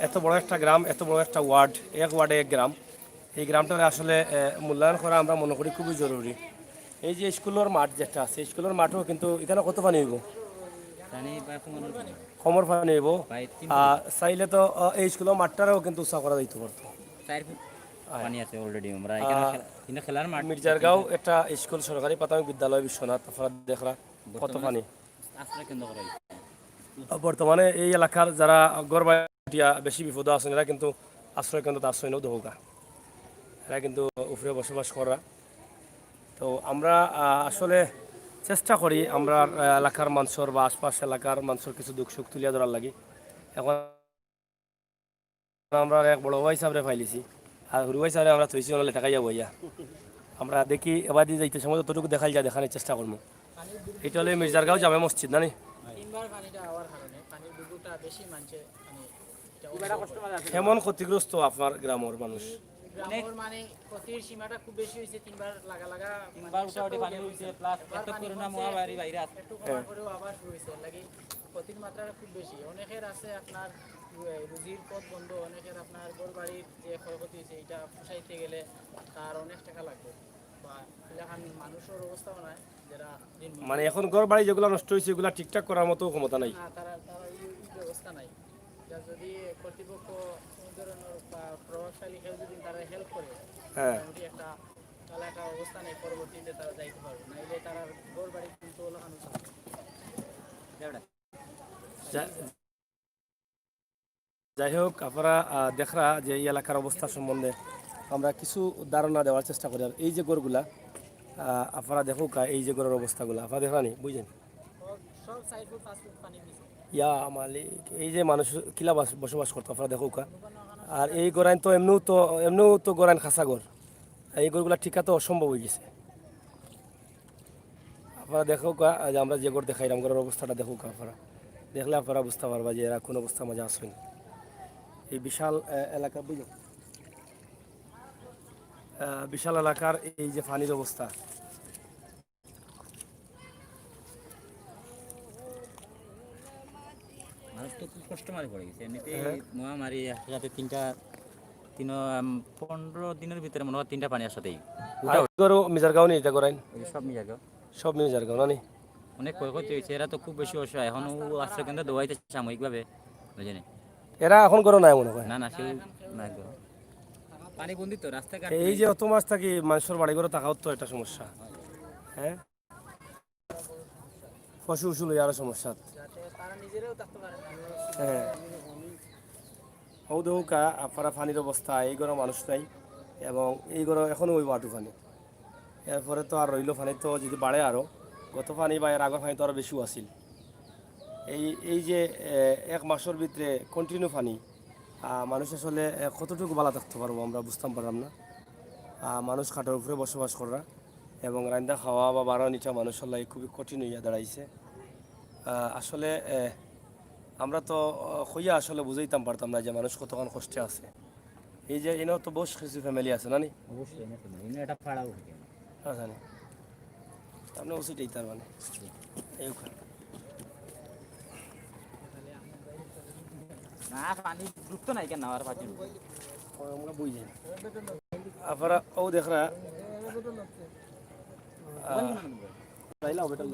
এত বড় একটা গ্রাম, এত বড় একটা ওয়ার্ড, এক ওয়ার্ডে এক গ্রাম, এই গ্রামটা আসলে মূল্যায়ন করা আমরা মনে করি খুবই জরুরি। এই যে স্কুলের মাঠ যেটা আছে স্কুলের মাঠও কিন্তু এখানে কত পানি হইব পানি বা কোনো কমর পানি হইব ভাই 3 আর চাইলে তো এই স্কুলের মাঠটারও কিন্তু উৎসাহ করা যাইতে পারতো 4 ফুট পানি আছে অলরেডি আমরা এখানে এখানে খেলার মাঠ মির্জারগাঁও একটা স্কুল সরকারি প্রাথমিক বিদ্যালয় বিশ্বনাথ আপনারা দেখরা কত পানি আশ্রয় কেন্দ্র করা হয়েছে। বর্তমানে এই এলাকার যারা গড়বাটিয়া বেশি বিপদ আছেন এরা কিন্তু আশ্রয় কেন্দ্র আশ্রয় নেও দৌকা এরা কিন্তু উপরে বসবাস করা তো আমরা আসলে চেষ্টা করি আমরা এলাকার মানুষের বা আশপাশ এলাকার মানুষের কিছু দুঃখ সুখ তুলিয়া ধরার লাগি এখন আমরা এক বড় ভাই সাহেবরে ফাইলিছি আর হুরু ভাই সাহেব আমরা থইছি ওনালে টাকাইয়া বইয়া আমরা দেখি এবার দিয়ে যাইতে সময় যতটুকু দেখাই যায় দেখানোর চেষ্টা করবো এটা হলে মির্জারগাঁও জামে মসজিদ না নি তিনবার পানিটা হওয়ার কারণে পানির দুটোটা বেশি মানছে কেমন ক্ষতিগ্রস্ত আপনার গ্রামের মানুষ গ্রামের মানে ক্ষতির সীমাটা খুব বেশি হয়েছে তিনবার লাগা তিনবার উঠাউঠি পানি হয়েছে প্লাস এত করোনা মহামারী বাইরে আছে একটু কমার পরেও আবার শুরু হয়েছে লাগে ক্ষতির মাত্রাটা খুব বেশি অনেকের আছে আপনার রুজির পথ বন্ধ অনেকের আপনার ঘর বাড়ির যে ক্ষয়ক্ষতি হয়েছে এটা পোষাইতে গেলে তার অনেক টাকা লাগবে বা এলাকার মানুষের অবস্থাও নাই যারা মানে এখন ঘর বাড়ি যেগুলো নষ্ট হয়েছে এগুলো ঠিকঠাক করার মতো ক্ষমতা নাই না তারা তারা এই ব্যবস্থা নাই যা যদি কর্তৃপক্ষ কোনো ধরনের বা প্রভাবশালী কেউ যদি তারা হেল্প করে হ্যাঁ মোটামুটি একটা এলাকা অবস্থা নেই পরবর্তীতে তারা যাইতে পারবে নাইলে তারা ঘর বাড়ি কিন্তু লাগানো যাই হোক আপনারা দেখরা যে এই এলাকার অবস্থা সম্বন্ধে আমরা কিছু ধারণা দেওয়ার চেষ্টা করি আর এই যে গড়গুলা আপনারা দেখুক এই যে গড়ের অবস্থাগুলো আপনারা দেখরানি বুঝলেন সব 4 ফুট 5 ফুট পানি দিছে ইয়া মালিক এই যে মানুষ কিলা বসবাস করতো আপনারা দেখুক আর এই গড়াইন তো এমনিও তো গড়াইন খাসা গড় এই গড়গুলা ঠিকা তো অসম্ভব হয়ে গেছে আপনারা দেখুক যে আমরা যে গড় দেখাইলাম গড়ের অবস্থাটা দেখুক আপনারা দেখলে আপনারা বুঝতে পারবা যে এরা কোন অবস্থার মাঝে আসেন এই বিশাল এলাকা বুঝলেন বিশাল এলাকার এই যে পানির অবস্থা মানুষ তো খুব কষ্ট মারি পড়ে গেছে এমনিতে মহামারী একসাথে 15 দিনের ভিতরে মনে হয় 3টা পানি একসাথেই গরু মিজারগাঁও নেই এটা করাইন সব মিলে গেল সব মিজারগাঁও না নি অনেক ক্ষয়ক্ষতি হয়েছে এরা তো খুব বেশি অসহায় এখনও আশ্রয় কেন্দ্র দোয়াইতে সাময়িকভাবে বুঝেনি এরা এখন করো নাই মনে হয় না না কেউ না গো পানি বন্দি তো রাস্তাঘাট এই যে অত মাস থাকি মানুষের বাড়ি ঘরে থাকাও তো একটা সমস্যা হ্যাঁ পশু উসুল আরো সমস্যা যাতে তারা নিজেরাও থাকতে পারে না হ্যাঁ ও দেউকা আপনারা পানির অবস্থা এই ঘরে মানুষ নাই এবং এই ঘরে এখনো ওই বাটু পানি এরপরে তো আর রইল পানি তো যদি বাড়ে আরও গত পানি বা এর আগের পানি তো আরও বেশিও আসিল এই যে এক মাসের ভিতরে কন্টিনিউ পানি মানুষ আসলে কতটুকু বালা থাকতে পারবো আমরা বুঝতাম পারলাম না মানুষ খাটের উপরে বসবাস করা এবং রান্না খাওয়া বা বাড়ানিটা মানুষের লাগে খুবই কঠিন হইয়া দাঁড়াইছে আসলে আমরা তো হইয়া আসলে বুঝাইতাম পারতাম না যে মানুষ কতক্ষণ কষ্টে আছে এই যে এনেও তো বেশ কিছু ফ্যামিলি আছে না নি অবশ্যই এটা ফাড়াও আচ্ছা নি আপনি ওষুধ তার মানে এই না পানি ডুবতো নাই কেন আর পানি আমরা বুঝি আপনারা ও দেখরা রাইলা বেটা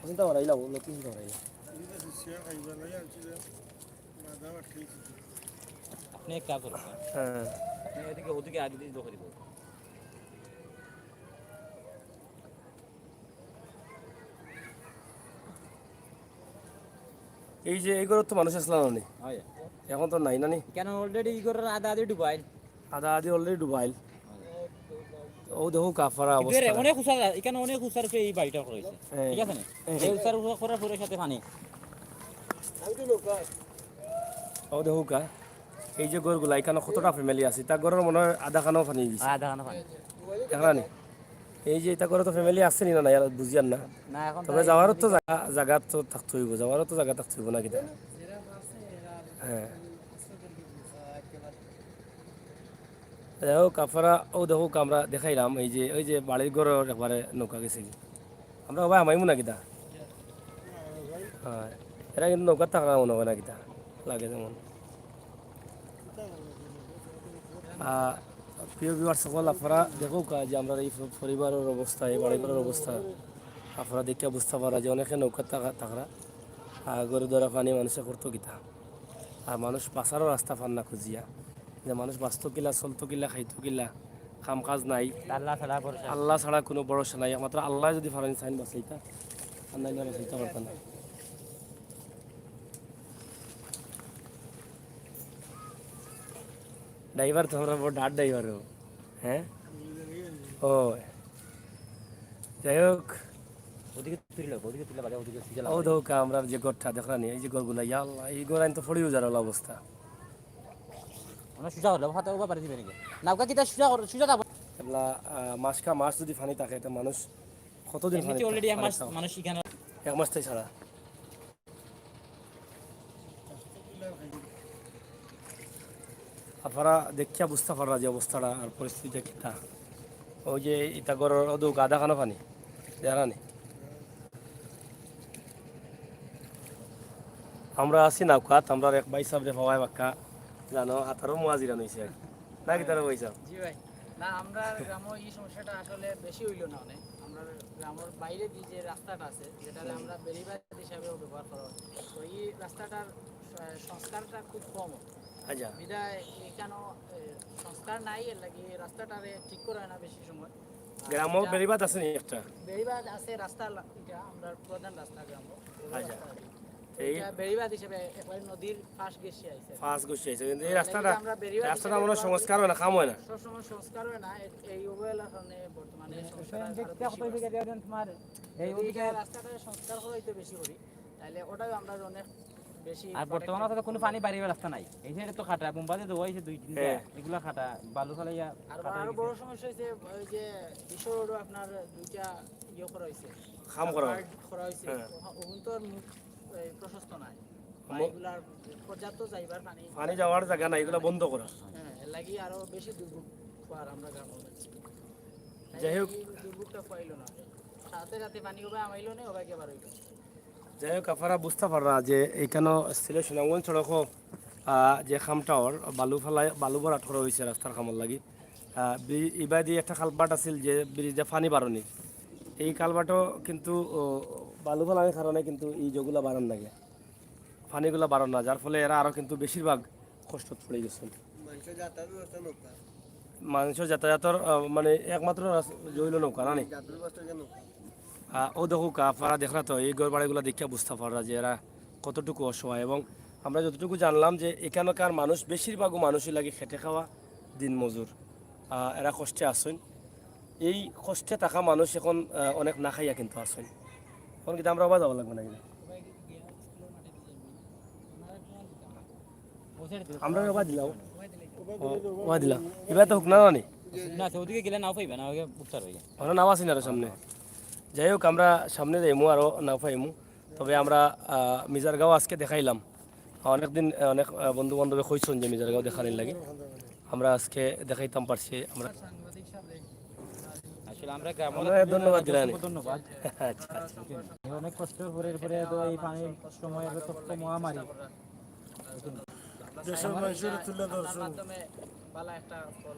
চিন্তা রাইলা নতুন চিন্তা রাইলা আপনি এক কাজ করুন হ্যাঁ আপনি এদিকে ওদিকে আগে দিয়ে দেখে দিব এই যে এইগুলো তো মানুষ আসলাম না হয় এখন তো নাই না নি কেন অলরেডি ই করে আধা আধি ডুবাইল আধা আধি অলরেডি ডুবাইল ও দেখো কাফারা কিন্তু অবস্থা অনেক উসার এখানে অনেক উসার এই বাড়িটা করেছে ঠিক আছে না এই উসার করার পরে সাথে পানি ও দেখো কা এই যে গরগুলা এখানে কতটা ফ্যামিলি আছে তা গরের মনে হয় আধা খানাও পানি দিছে আধা খানা পানি দেখা নি এই যে এটা করে তো ফ্যামিলি আসছে নি না না বুঝিয়ান না না এখন তবে যাওয়ারও তো জায়গা তো থাকতে হইব যাওয়ারও তো জায়গা থাকতে হইব না কিনা হ্যাঁ যাই হোক আপনারা ও দেখো আমরা দেখাইলাম এই যে ওই যে বাড়ির ঘরের একবারে নৌকা গেছে কি আমরা সবাই আমাইমু না কিতা হ্যাঁ এরা কিন্তু নৌকা থাকা মনে হয় না কিতা লাগে যেমন প্রিয় বিভার সকল আপনারা দেখো যে আমরা এই পরিবারের অবস্থা এই বাড়িঘরের অবস্থা আপনারা দেখে বুঝতে পারা যে অনেকে নৌকা থাকরা গরু ধরা পানি মানুষে করতো কিতা আর মানুষ বাঁচারও রাস্তা পান না খুঁজিয়া যে মানুষ বাঁচত কিলা চলতো কিলা খাইতো কিলা কাম কাজ নাই আল্লাহ ছাড়া ভরসা আল্লাহ ছাড়া কোনো ভরসা নাই একমাত্র আল্লাহ যদি ফারেন চাইন বাঁচাইতা আর নাইলে বাঁচাইতে পারতাম না। ড্রাইভার তো আমরা বড় ডাট ড্রাইভারও হ্যাঁ ও যাই হোক ওদিকে তুলে বাজা ওদিকে সিজা ও ধোকা আমরা যে গড়টা দেখলানি এই যে গড়গুলা ইয়া আল্লাহ এই গড় আইন তো ফড়িও যার অবস্থা আমরা সুজা হলো হাতে ওবা পারি দিবে নাকি নাওকা কিটা সুজা যাব এগুলা মাস যদি ফানি থাকে এটা মানুষ কতদিন ফানি এমনিতে অলরেডি এক মাস মানুষ এখানে এক মাস থেকে ছাড়া আপনারা দেখিয়া বুঝতে পারা যে অবস্থাটা আর পরিস্থিতিটা কিতা ওই যে ইটা গড়ের ওদৌ গাদা খানো পানি দেখানি আমরা আছি নৌকাত আমরা এক ভাই সাহেব হওয়ায় বাক্কা জানো হাতারও মুয়াজিরা নইছে নাকি তারা পয়সা জি ভাই না আমরা গ্রামে এই সমস্যাটা আসলে বেশি হইল না অনেক আমরা গ্রামের বাইরে যে রাস্তাটা আছে যেটা আমরা বেরিবাদ হিসাবেও ব্যবহার করা হয় তো এই রাস্তাটার সংস্কারটা খুব কম আচ্ছা বিদায় এখানেও সংস্কার নাই এর লাগে রাস্তাটারে ঠিক করে হয় না বেশি সময় গ্রামও বেরিবাদ আছে নি একটা বেরিবাদ আছে রাস্তা এটা আমরা প্রধান রাস্তা গ্রাম আচ্ছা এই বেরিবাদ হিসেবে একবার নদীর পাশ গেছে আইছে ফাঁস গুছিয়ে কিন্তু এই রাস্তাটা মনে হয় সংস্কার হয় না কাম হয় না সবসময় সংস্কার হয় না এই অবহেলার কারণে বর্তমানে তোমার এই ওদিকে রাস্তাটা সংস্কার হইতে বেশি করি তাহলে ওটাই আমরা অনেক বেশি আর বর্তমানে তো কোনো পানি বাড়ির রাস্তা নাই এই সাইডে তো খাটা বোম্বাতে তো হইছে দুই তিনটা এগুলা খাটা বালু ফালাইয়া আর আরো বড় সমস্যা হইছে ওই যে বিশ্ব রোড আপনার দুইটা ইয়ে করা হইছে খাম করা হয়। করা হইছে ওগুন তো প্রশস্ত নাই এগুলার পর্যাপ্ত যাইবার পানি পানি যাওয়ার জায়গা না এগুলো বন্ধ করা হ্যাঁ এর লাগি আরো বেশি দুর্ভোগ পার আমরা গ্রামের যাই হোক দুর্ভোগটা পাইলো না সাথে সাথে পানি হবে আমাইলো না ওবাকে আবার হইলো যাই হোক আপনারা বুঝতে পাররা যে এইখানে সিলেট সুনামগঞ্জ সড়ক যে খামটাওয়ার বালু ভরাট করা হয়েছে রাস্তার খামর লাগি এবার দিয়ে একটা কালভার্ট আছিল যে ব্রিজে পানি বাড়নি এই কালভার্টও কিন্তু বালু ফেলানোর কারণে কিন্তু এই যেগুলো বাড়ান লাগে পানিগুলো বাড়ান না যার ফলে এরা আরও কিন্তু বেশিরভাগ কষ্ট পড়ে গেছেন মানুষের যাতায়াতের মানে একমাত্র জইল নৌকা না নেই ও দেখুক আপনারা দেখরা তো এই ঘর বাড়িগুলো দেখিয়া বুঝতে পারা যে এরা কতটুকু অসহায় এবং আমরা যতটুকু জানলাম যে এখানকার মানুষ বেশিরভাগও মানুষই লাগে খেটে খাওয়া দিন মজুর এরা কষ্টে আসেন এই কষ্টে থাকা মানুষ এখন অনেক না খাইয়া কিন্তু আসেন এখন কিন্তু আমরা আবার যাওয়া লাগবে না কিন্তু আমরা আবার দিলাম ওয়া দিলাম এবার তো হোক না নি না ওদিকে গেলে নাও পাইবে না ওকে বুকতার হইয়া ওরা নাও আসি না আরো সামনে যাই হোক আমরা সামনে যাইমু আরও নাও পাইমু তবে আমরা মিজারগাঁও আজকে দেখাইলাম অনেকদিন অনেক বন্ধু বান্ধবে কইছেন যে মিজারগাঁও দেখানোর লাগে আমরা আজকে দেখাইতাম পারছি আমরা আসলে আমরা গ্রাম ধন্যবাদ দিলাম ধন্যবাদ আচ্ছা আচ্ছা অনেক কষ্ট করে তো এই পানির সময় এত মহামারী দেশের মানুষের তুলে ধরছেন মাধ্যমে ভালো একটা ফল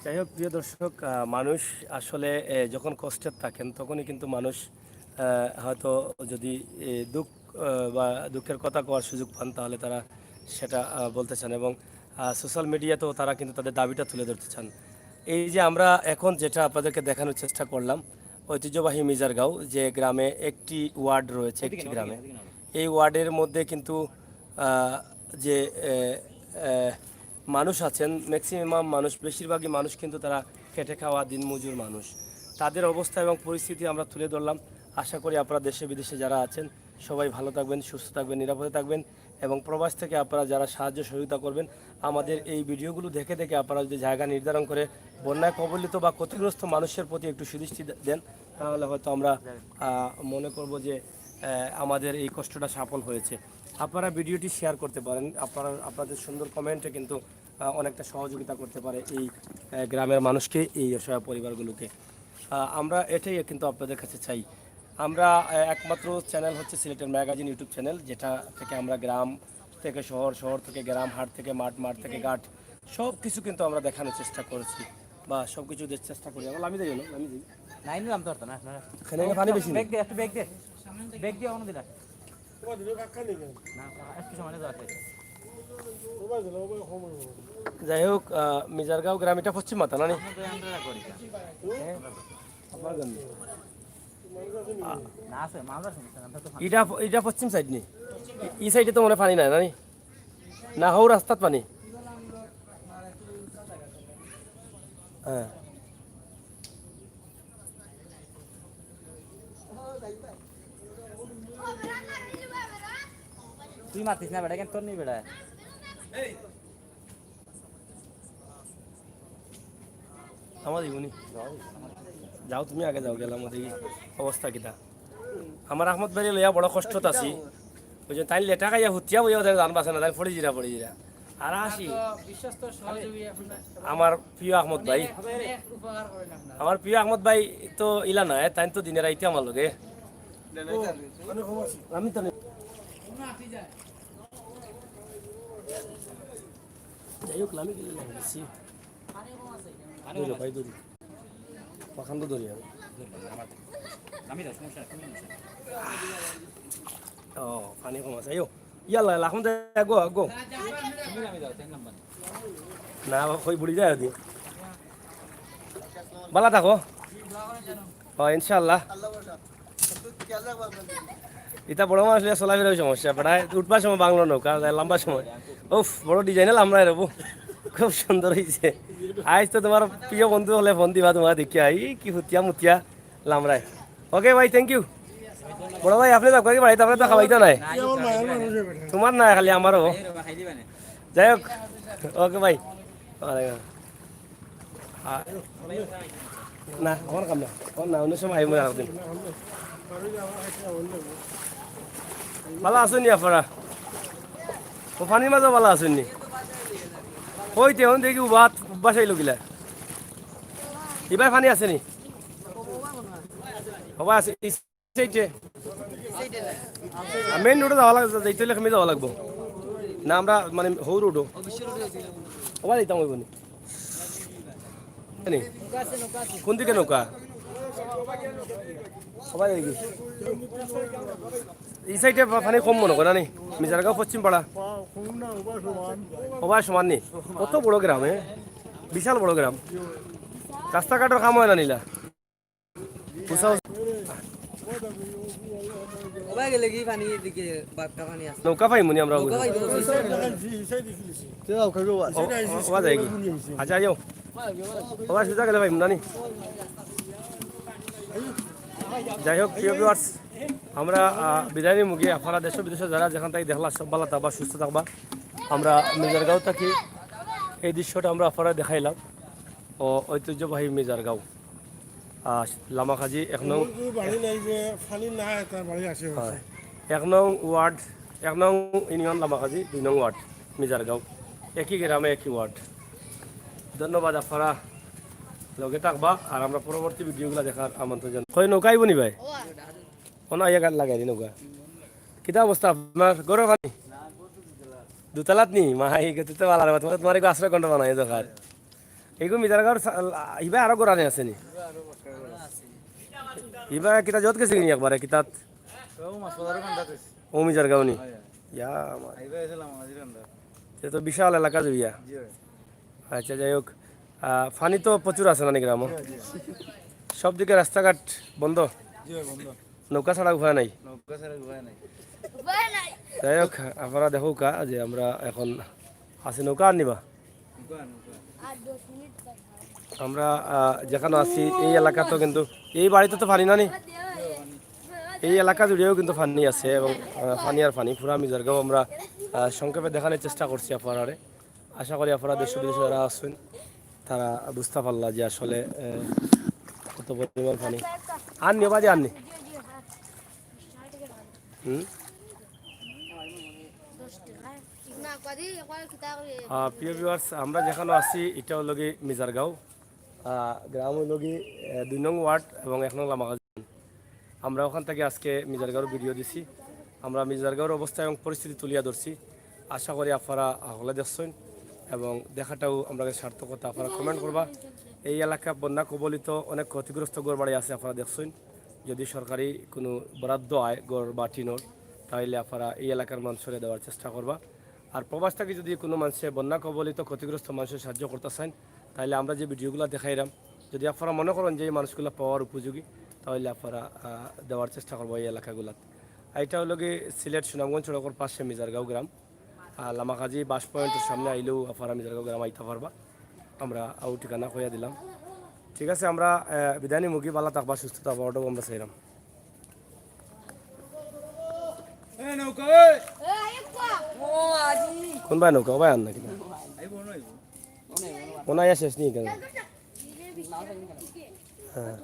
যাই হোক প্রিয় দর্শক মানুষ আসলে যখন কষ্টের থাকেন তখনই কিন্তু মানুষ হয়তো যদি দুঃখ বা দুঃখের কথা কওয়ার সুযোগ পান তাহলে তারা সেটা বলতে চান এবং সোশ্যাল মিডিয়াতেও তারা কিন্তু তাদের দাবিটা তুলে ধরতে চান এই যে আমরা এখন যেটা আপনাদেরকে দেখানোর চেষ্টা করলাম ঐতিহ্যবাহী মিজারগাঁও যে গ্রামে একটি ওয়ার্ড রয়েছে একটি গ্রামে এই ওয়ার্ডের মধ্যে কিন্তু যে মানুষ আছেন ম্যাক্সিমাম মানুষ বেশিরভাগই মানুষ কিন্তু তারা খেটে খাওয়া দিনমজুর মানুষ তাদের অবস্থা এবং পরিস্থিতি আমরা তুলে ধরলাম আশা করি আপনারা দেশে বিদেশে যারা আছেন সবাই ভালো থাকবেন সুস্থ থাকবেন নিরাপদে থাকবেন এবং প্রবাস থেকে আপনারা যারা সাহায্য সহযোগিতা করবেন আমাদের এই ভিডিওগুলো দেখে দেখে আপনারা যদি জায়গা নির্ধারণ করে বন্যায় কবলিত বা ক্ষতিগ্রস্ত মানুষের প্রতি একটু সুদৃষ্টি দেন তাহলে হয়তো আমরা মনে করব যে আমাদের এই কষ্টটা সফল হয়েছে আপনারা ভিডিওটি শেয়ার করতে পারেন আপনাদের সুন্দর কমেন্টে কিন্তু অনেকটা সহযোগিতা করতে পারে এই গ্রামের মানুষকে এই অসহায় পরিবারগুলোকে আমরা এটাই কিন্তু আপনাদের কাছে চাই আমরা একমাত্র চ্যানেল হচ্ছে সিলেটের ম্যাগাজিন ইউটিউব চ্যানেল যেটা থেকে আমরা গ্রাম থেকে শহর শহর থেকে গ্রাম হাট থেকে মাঠ মাঠ থেকে ঘাট সব কিছু কিন্তু আমরা দেখানোর চেষ্টা করেছি বা সব কিছু চেষ্টা করি। আমরা লামি যাই না, লামি যাই নাই নিলাম তো না আপনারা এখানে পানি বেশি নেই। ব্যাগ দে একটু ব্যাগ দে ব্যাগ দিয়ে অন্য দিলা তোমার দিলে কাকা নেই কেন? না একটু সময় যাওয়া তোমার দিলে ওই সময় হবে। যাই হোক মিজারগাঁও গ্রাম এটা পশ্চিম মাথা না নি? আপনার গ্রাম নি? না আছে মালদা শুনছেন আমরা তো এটা এটা পশ্চিম সাইড নি? এই সাইডে তো মনে পানি নাই না নি? না হৌ রাস্তাত পানি? হ্যাঁ তুই মারতিস না বেটা কেন তোর নেই বেটা আমার দিবনি যাও তুমি আগে যাও গেলাম ওদের অবস্থা কিটা আমার আহমদ ভাই লইয়া বড় কষ্টত আছি বুঝছেন তাই লেটা খাইয়া হুতিয়া বইয়া ওদের জান বাসে না তাই পড়ে জিরা আর আসি বিশ্বস্ত সহযোগী আপনার আমার প্রিয় আহমদ ভাই অনেক উপকার করেন আপনার। আমার প্রিয় আহমদ ভাই তো ইলা নয় তাই তো দিনের আইতে আমার লগে আমি তো নেই। যাই হোক লামি গেলে লাগছি দূরে ভাই দূরে পাখান তো দূরে আমি দাও সমস্যা তুমি ও পানি কম আছে আইও ইয়াল্লা লাখন গো গো আমি দাও 3 নাম্বার না কই বুড়ি যায় ওদি বালা থাকো ও ইনশাআল্লাহ এটা বড় মাছ লিয়ে চলাফেরার সমস্যা প্রায় উঠবার সময় বাংলো নৌকা যায় লম্বা সময় উফ বড় ডিজাইনের লামড়াই রবো খুব সুন্দর হয়েছে আজ তো তোমার প্রিয় বন্ধু হলে ফোন দিবা তোমার দেখিয়া এই কি হুতিয়া মুতিয়া লামড়াই ওকে ভাই থ্যাংক ইউ বড় ভাই আপনি যাক বাড়িতে আপনি তো খাওয়াইতে নাই আমার মায়ের মানুষের বেটা। তোমার না খালি আমারও খাই দিবা না যাই হোক ওকে ভাই ওয়ালাইকুম। না আমার কাম না আমার না অন্য সময় আইব একদিন ভালো আছেন নি আপনারা ও পানির মাঝে ভালো আছেন নি হইতে হন দেখি উবাত বাসাইল গিলা এবার পানি আছে নি হবা আছে মেইন রোডে যাওয়া লাগবে যাইতে হলে আমি যাওয়া লাগবো না আমরা মানে হৌ রোডও হবা যাইতাম হইব নি কোন দিকে নৌকা হবা যাই এই সাইডে পানি কম মনে করে না নি মিজারগাঁও পশ্চিম পাড়া কম না, ওবার সমান। সবাই সমান নি কত বড় গ্রাম বিশাল বড় গ্রাম রাস্তাঘাটের কাম হয় না নিলা নৌকা পাই মনি আমরা আচ্ছা যাও সবাই সুজা গেলে পাইম না নি যাই হোক প্রিয় ভিউয়ার্স আমরা বিদায় নিয়ে মুগিয়ে আপনারা দেশ বিদেশে যারা যেখান থেকে দেখলা সব ভালো থাকবা সুস্থ থাকবা আমরা মিজারগাঁও থাকি এই দৃশ্যটা আমরা আপনারা দেখাইলাম ও ঐতিহ্যবাহী মিজারগাঁও লামাখাজি 1 নং ওর বাড়ি নাই যে ফানি নাই, তার বাড়ি আছে। 1 নং ওয়ার্ড 1 নং ইউনিয়ন লামাখাজি 2 নং ওয়ার্ড মিজারগাঁও একই গ্রামে একই ওয়ার্ড। ধন্যবাদ আপনারা লগে থাকবা আর আমরা পরবর্তী ভিডিওগুলো দেখার আমন্ত্রণ জানাই। কই নৌকা আইব নি ভাই কোনো আইয়া গাড়ি লাগাই দি নৌকা কিতা অবস্থা আপনার গরম পানি দুতলাত নি মাই গতিতে ভালো লাগবে তোমার তোমার একটু আশ্রয় কন্ড বানাই দরকার এইগুলো মিজারগাঁওর ইবা আরো গোড়ানে আছে নি ইবা কিতা যত গেছে নি একবারে কিতাত ও মিজারগাঁও নি ইয়া আমার সে তো বিশাল এলাকা জুড়িয়া আচ্ছা যাই হোক পানি তো প্রচুর আছে নানি গ্রাম সব দিকে রাস্তাঘাট বন্ধ নৌকা ছাড়া উপায় নাই যাই হোক আপনারা দেখো কা যে আমরা এখন আছি নৌকা আর নিবা আমরা যেখানে আছি এই এলাকা তো কিন্তু এই বাড়িতে তো পানি নানি এই এলাকা জুড়েও কিন্তু পানি আছে এবং পানি আর পানি পুরা মিজারগাঁও আমরা সংক্ষেপে দেখানোর চেষ্টা করছি আপনারা আশা করি আপনারা দেশ বিদেশে যারা আসছেন তারা বুঝতে পারলা যে আসলে কত পরিমাণ পানি আর নিও বাজে আর নি প্রিয় ভিউয়ার্স আমরা যেখানে আছি এটা হলো কি মিজারগাঁও গ্রাম হলো কি 2 নং ওয়ার্ড এবং 1 নং লামাখাজি আমরা ওখান থেকে আজকে মিজারগাঁওর ভিডিও দিছি আমরা মিজারগাঁওর অবস্থা এবং পরিস্থিতি তুলিয়া ধরছি আশা করি আপনারা হলে দেখছেন এবং দেখাটাও আমরা সার্থকতা। আপনারা কমেন্ট করবা। এই এলাকা বন্যা কবলিত অনেক ক্ষতিগ্রস্ত ঘর বাড়ি আছে, আপনারা দেখছেন। যদি সরকারি কোনো বরাদ্দ আয় গড় বা টিনোর, তাহলে আপনারা এই এলাকার মানুষের দেওয়ার চেষ্টা করবা। আর প্রবাস থেকে যদি কোনো মানুষের বন্যা কবলিত ক্ষতিগ্রস্ত মানুষের সাহায্য করতে চান, তাহলে আমরা যে ভিডিওগুলো দেখাইলাম, যদি আপনারা মনে করেন যে এই মানুষগুলো পাওয়ার উপযোগী, তাহলে আপনারা দেওয়ার চেষ্টা করবো এই এলাকাগুলোতে। এটা হলো কি সিলেট সুনামগঞ্জ সড়কের পাশে মিজারগাঁও গ্রাম। লামাকাজি বাস পয়েন্টের সামনে আইলেও আপনারা মিজারগাঁও গ্রাম আইতে পারবা। আমরা আউ ঠিকানা কইয়া দিলাম। ঠিক আছে, আমরা বিদায়নী মুখী ভালো থাকবা, সুস্থ থাকবা, ওটাও আমরা চাইলাম। কোন ভাই নৌকা ভাই আন নাকি মনে হয় শেষ নেই কেন? হ্যাঁ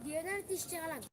দিয়ে 30 টাকা লাগবে।